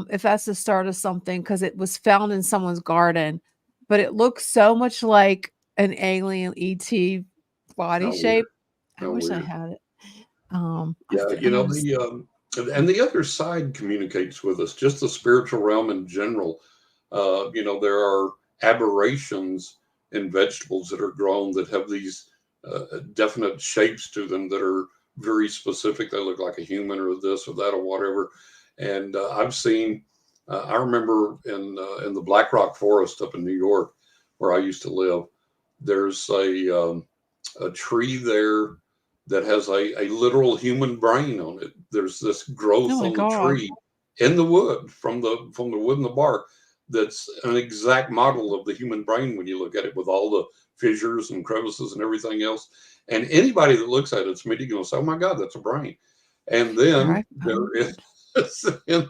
if that's the start of something, because it was found in someone's garden, but it looks so much like an alien ET body shape. I wish I had it. And the other side communicates with us, just the spiritual realm in general. There are aberrations in vegetables that are grown that have these definite shapes to them that are very specific. They look like a human or this or that or whatever. And I've seen, I remember in the Black Rock Forest up in New York, where I used to live, there's a tree there that has a literal human brain on it. There's this growth on the tree in the wood from the wood and the bark that's an exact model of the human brain when you look at it, with all the fissures and crevices and everything else. And anybody that looks at it's immediately going to say, "Oh my God, that's a brain." And then there is in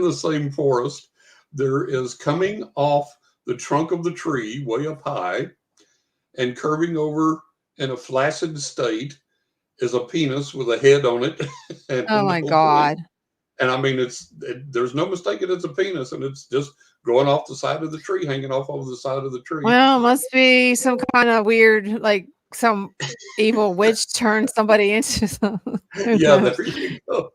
the same forest, there is coming off the trunk of the tree way up high and curving over in a flaccid state is a penis with a head on it. And oh my God. And I mean, there's no mistaking it's a penis, and it's just growing off the side of the tree, hanging off over the side of the tree. Well, it must be some kind of weird, like some evil witch turned somebody into something. Yeah, there you go.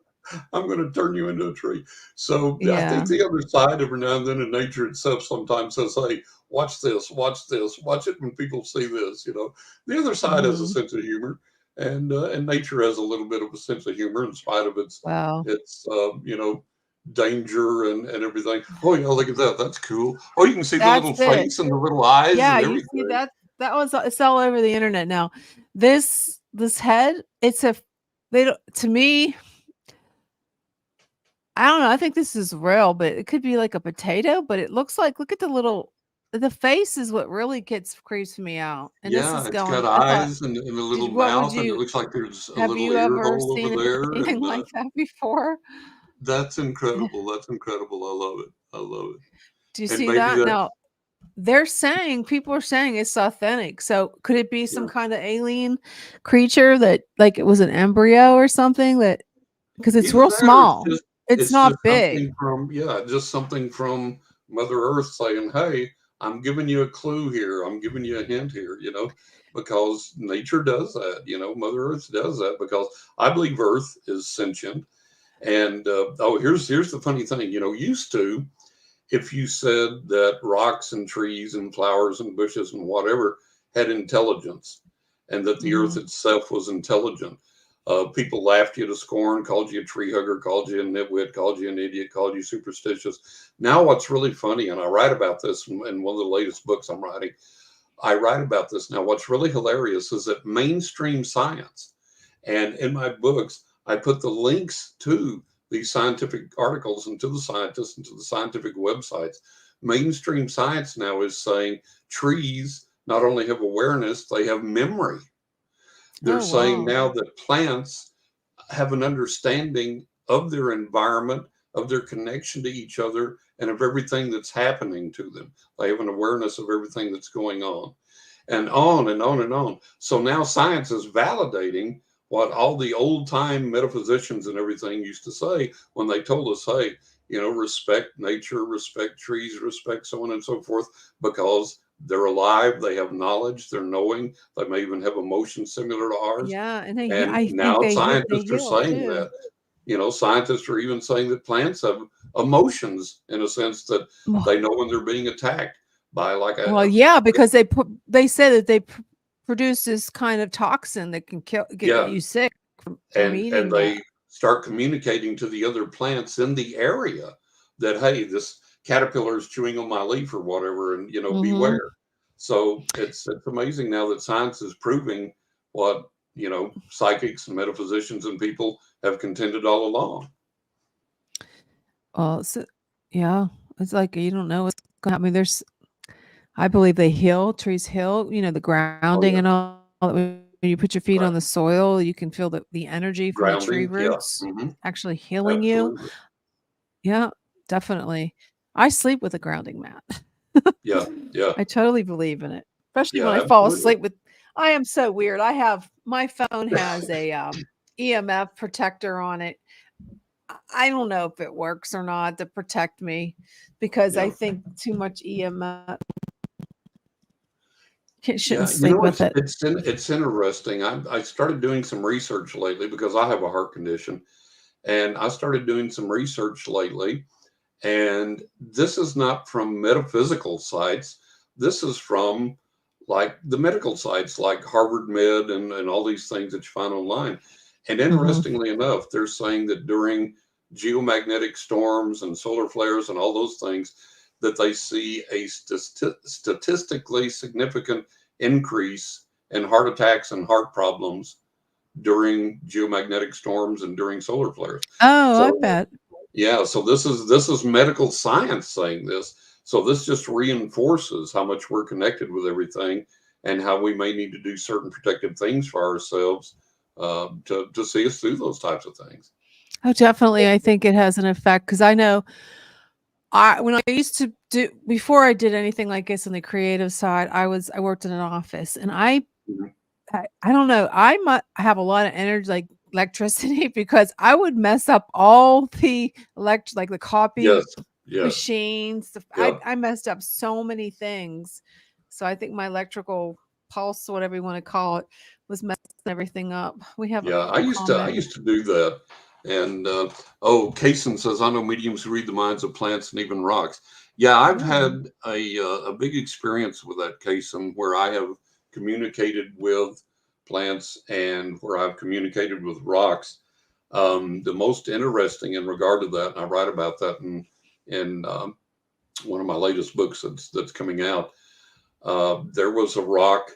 I'm going to turn you into a tree. So I think the other side, every now and then, in nature itself sometimes says, "Hey, watch this, watch it when people see this." The other side has a sense of humor, and nature has a little bit of a sense of humor in spite of its danger and everything. Oh yeah, look at that. That's cool. Oh, you can see the little face and the little eyes. Yeah, and everything. You see it's all over the internet now. This head, to me, I don't know. I think this is real, but it could be like a potato, but it looks like, look at the face is what really creeps me out. And it's got eyes and a little mouth, and it looks like there's a little ear hole over there. Anything like that before? That's incredible. That's incredible. I love it. Do you see that? Now, people are saying it's authentic. So could it be some kind of alien creature that, like, it was an embryo or something, that, because it's real small. It's not big. Just something from Mother Earth saying, "Hey, I'm giving you a clue here. I'm giving you a hint here," because nature does that. Mother Earth does that, because I believe Earth is sentient. And here's the funny thing. Used to, if you said that rocks and trees and flowers and bushes and whatever had intelligence, and that the earth itself was intelligent, people laughed you to scorn, called you a tree hugger, called you a nitwit, called you an idiot, called you superstitious. Now what's really funny, and I write about this in one of the latest books I'm writing, I write about this now. What's really hilarious is that mainstream science, and in my books, I put the links to these scientific articles and to the scientists and to the scientific websites. Mainstream science now is saying trees not only have awareness, they have memory. They're saying now that plants have an understanding of their environment, of their connection to each other, and of everything that's happening to them. They have an awareness of everything that's going on. and on and on and on. So now science is validating what all the old time metaphysicians and everything used to say when they told us, hey, respect nature, respect trees, respect so on and so forth, because they're alive, they have knowledge, they're knowing, they may even have emotions similar to ours. Yeah, and And I think now they scientists are heal saying too. that, scientists are even saying that plants have emotions in a sense that Well, they know when they're being attacked by like well, yeah, because they say that they produce this kind of toxin that can get yeah, you sick from and eating that. they start communicating to the other plants in the area that, hey, this caterpillar is chewing on my leaf or whatever, and Hmm. beware. So it's amazing now that science is proving what psychics and metaphysicians and people have contended all along. Well, yeah, it's like you don't know what's going to happen. I believe they heal, trees heal, the Oh grounding yeah, and all that. When you put your feet on right. the soil, you can feel the energy from the tree Grounding, yeah, roots actually healing you. absolutely, Yeah, definitely. I sleep with a grounding mat. yeah, yeah, I totally believe in it, especially when yeah, I fall absolutely, asleep with. I am so weird. My phone has a EMF protector on it. I don't know if it works or not to protect me because I yeah. think too much EMF shouldn't Yeah, sleep with it. it's interesting. I started doing some research lately because I have a heart condition, and I started doing some research lately. And this is not from metaphysical sites. This is from like the medical sites, like Harvard Med and all these things that you find online. And Mhm. interestingly enough, they're saying that during geomagnetic storms and solar flares and all those things, that they see a statistically significant increase in heart attacks and heart problems during geomagnetic storms and during solar flares. Oh, I So bet. yeah, so this is medical science saying this. So this just reinforces how much we're connected with everything and how we may need to do certain protective things for ourselves to see us through those types of things. Oh, definitely. I think it has an effect because I know when I used to do before I did anything like this on the creative side, I worked in an office and Mhm. I don't know, I have a lot of energy like electricity because I would mess up all the like the copy Yes, yes, machines. yeah, I messed up so many things. So I think my electrical pulse, whatever you want to call it, was messing everything up. We have a yeah. I comment. used to do that. And oh, Kaysen says I know mediums who read the minds of plants and even rocks. Yeah, I've Oh. had a big experience with that, Kaysen, where I have communicated with plants and where I've communicated with rocks. The most interesting in regard to that, and I write about that in one of my latest books that's coming out. There was a rock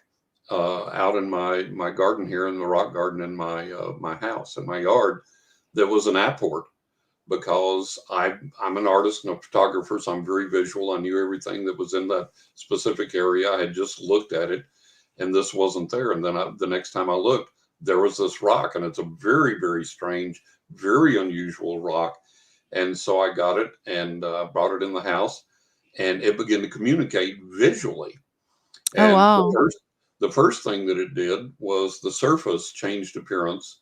out in my garden here in the rock garden in my house in my yard that was an apport because I'm an artist and a photographer, so I'm very visual. I knew everything that was in that specific area. I had just looked at it, and this wasn't there. And then the next time I looked, there was this rock, and it's a very, very strange, very unusual rock. And so I got it and brought it in the house, and it began to communicate visually. Oh And wow. the first thing that it did was the surface changed appearance,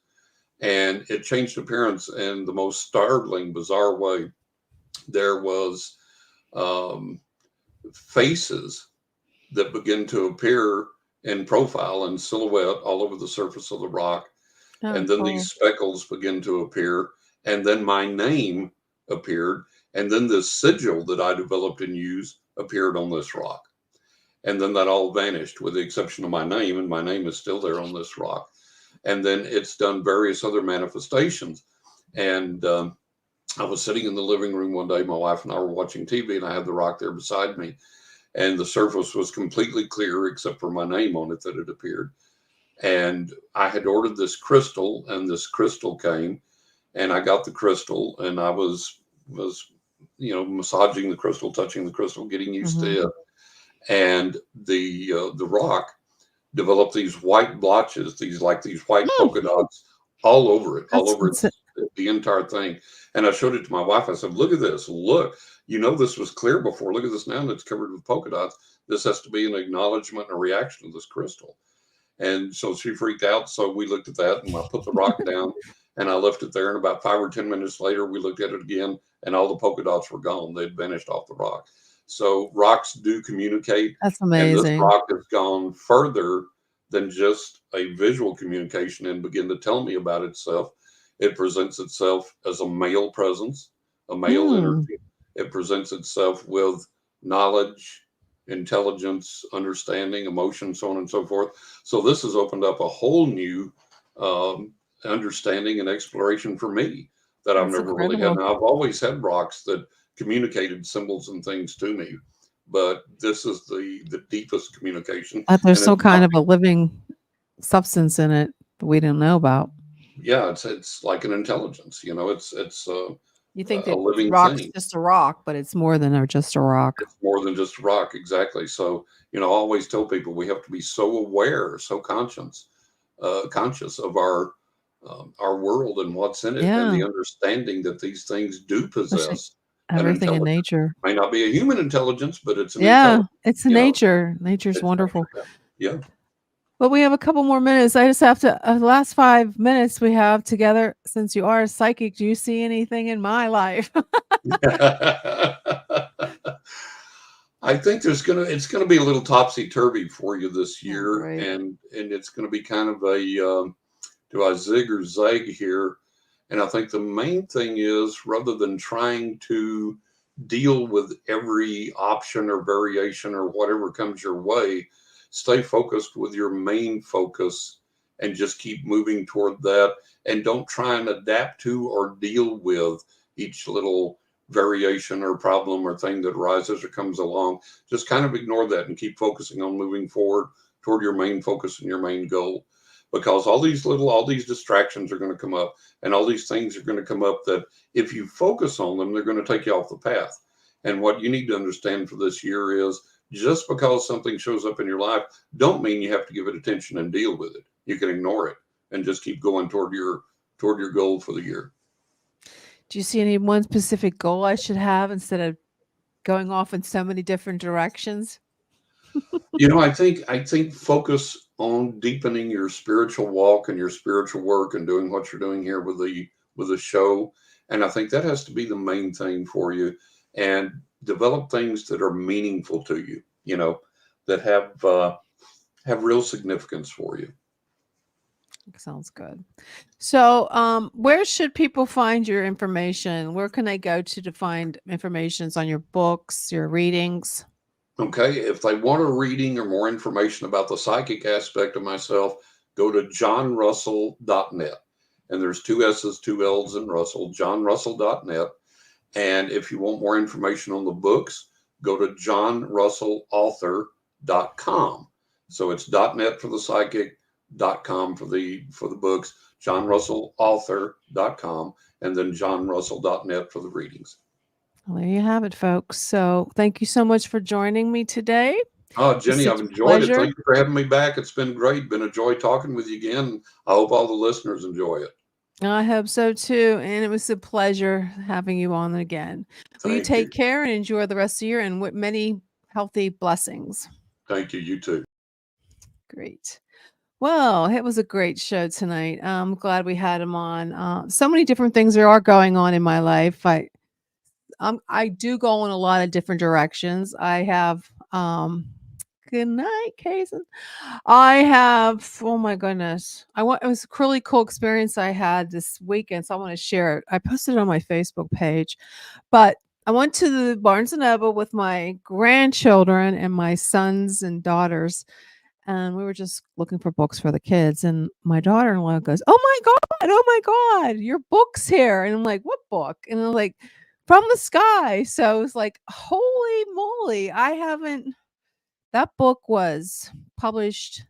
and it changed appearance in the most startling, bizarre way. There was um, faces that begin to appear in profile and silhouette all over the surface of the rock, Oh and then cool. these speckles begin to appear, and then my name appeared, and then this sigil that I developed and used appeared on this rock. And then that all vanished with the exception of my name, and my name is still there on this rock. And then it's done various other manifestations. And I was sitting in the living room one day, my wife and I were watching TV, and I had the rock there beside me, and the surface was completely clear except for my name on it that had appeared. And I had ordered this crystal, and this crystal came, and I got the crystal, and I was massaging the crystal, touching the crystal, getting used Mhm. to it. And the rock developed these white blotches, these white Mm, polka dots all over it, all that's over ins its the entire thing. And I showed it to my wife. I said, look at this. Look, this was clear before. Look at this now, and it's covered with polka dots. This has to be an acknowledgement and a reaction to this crystal. And so she freaked out. So we looked at that, and I put the rock down, and I left it there. And about 5 or 10 minutes later, we looked at it again, and all the polka dots were gone. They'd vanished off the rock. So rocks do communicate. That's And this amazing. rock has gone further than just a visual communication and begin to tell me about itself. It presents itself as a male presence, a male energy. It presents itself with knowledge, intelligence, understanding, emotion, so on and so forth. So this has opened up a whole new understanding and exploration for me that I've That's never really had. incredible. Now, I've always had rocks that communicated symbols and things to me, but this is the deepest communication. But there's And some it's kind not- of a living substance in it that we didn't know about. yeah, it's like an intelligence. It's You think a that living rock's thing. just a rock, but it's more than just a rock. It's more than just a rock, exactly. So I always tell people we have to be so aware, so conscious of our world and what's in it, and the Yeah, understanding that these things do especially possess an everything in intelligence. nature. May not be a human intelligence, but it's an Yeah, intelligence. it's You know, nature. Nature's it's wonderful. nature. Yeah. But we have a couple more minutes. I just have to, the last 5 minutes we have together, since you are a psychic, do you see anything in my life? I think it's gonna be a little topsy turvy for you this Oh, year, great. and it's gonna be kind of a do I zig or zag here? And I think the main thing is, rather than trying to deal with every option or variation or whatever comes your way, stay focused with your main focus and just keep moving toward that. And don't try and adapt to or deal with each little variation or problem or thing that arises or comes along. Just kind of ignore that and keep focusing on moving forward toward your main focus and your main goal. Because all these distractions are going to come up, and all these things are going to come up that if you focus on them, they're going to take you off the path. And what you need to understand for this year is, just because something shows up in your life, don't mean you have to give it attention and deal with it. You can ignore it and just keep going toward your goal for the year. Do you see any one specific goal I should have instead of going off in so many different directions? I think focus on deepening your spiritual walk and your spiritual work and doing what you're doing here with the show. And I think that has to be the main thing for you. And develop things that are meaningful to you, that have real significance for you. Sounds good. So, where should people find your information? Where can they go to find information on your books, your readings? Okay, if they want a reading or more information about the psychic aspect of myself, go to johnrussell.net. And there's 2 S's, 2 L's in Russell, johnrussell.net. And if you want more information on the books, go to johnrussellauthor.com. So it's .net for the psychic, .com for the books, johnrussellauthor.com, and then johnrussell.net for the readings. Well, there you have it, folks. So, thank you so much for joining me today. Oh, It's Jenny, such I've a enjoyed it. pleasure. Thank you for having me back. It's been great. Been a joy talking with you again. I hope all the listeners enjoy it. I hope so too. And it was a pleasure having you on again. Will you Thank you. take care and enjoy the rest of the year and with many healthy blessings? Thank you. You too. Great. Well, it was a great show tonight. I'm glad we had him on. So many different things there are going on in my life. I do go in a lot of different directions. I have good night, Kaysen. I have, oh my goodness. It was a really cool experience I had this weekend, so I want to share it. I posted it on my Facebook page. But I went to the Barnes and Noble with my grandchildren and my sons and daughters, and we were just looking for books for the kids. And my daughter-in-law goes, oh my God, your book's here. And I'm like, what book? And I'm like, From the Sky. So it was like, holy moly. That book was published.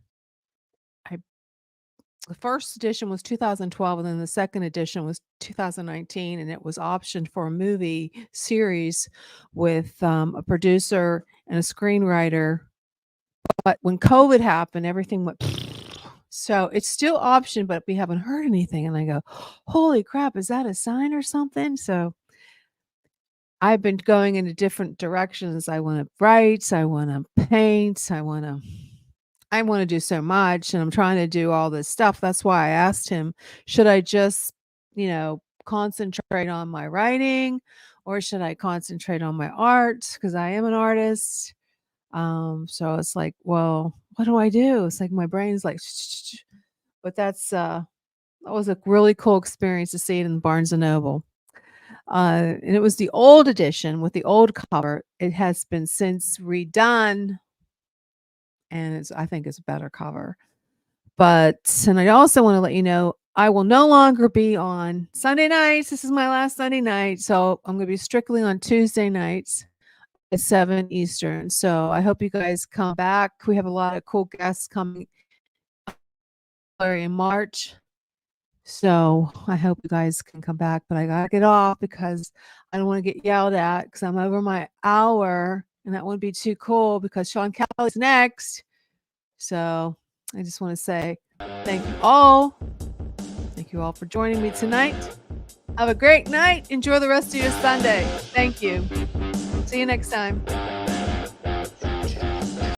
The first edition was 2012, and then the second edition was 2019, and it was optioned for a movie series with a producer and a screenwriter. But when COVID happened, everything went So it's still option, but we haven't heard anything. And I go, holy crap, is that a sign or something? So I've been going into different directions. I want to write, I want to paint, I want to do so much, and I'm trying to do all this stuff. That's why I asked him, should I just, concentrate on my writing, or should I concentrate on my art? Because I am an artist. So it's like, well, what do I do? It's like my brain's like, but that was a really cool experience to see it in Barnes and Noble. And it was the old edition with the old cover. It has been since redone, and I think it's a better cover. And I also want to let you know, I will no longer be on Sunday nights. This is my last Sunday night, so I'm going to be strictly on Tuesday nights at 7 Eastern. So I hope you guys come back. We have a lot of cool guests coming in March. So I hope you guys can come back, but I got to get off because I don't want to get yelled at because I'm over my hour, and that wouldn't be too cool because Sean Kelly's next. So I just want to say thank you all. Thank you all for joining me tonight. Have a great night. Enjoy the rest of your Sunday. Thank you. See you next time.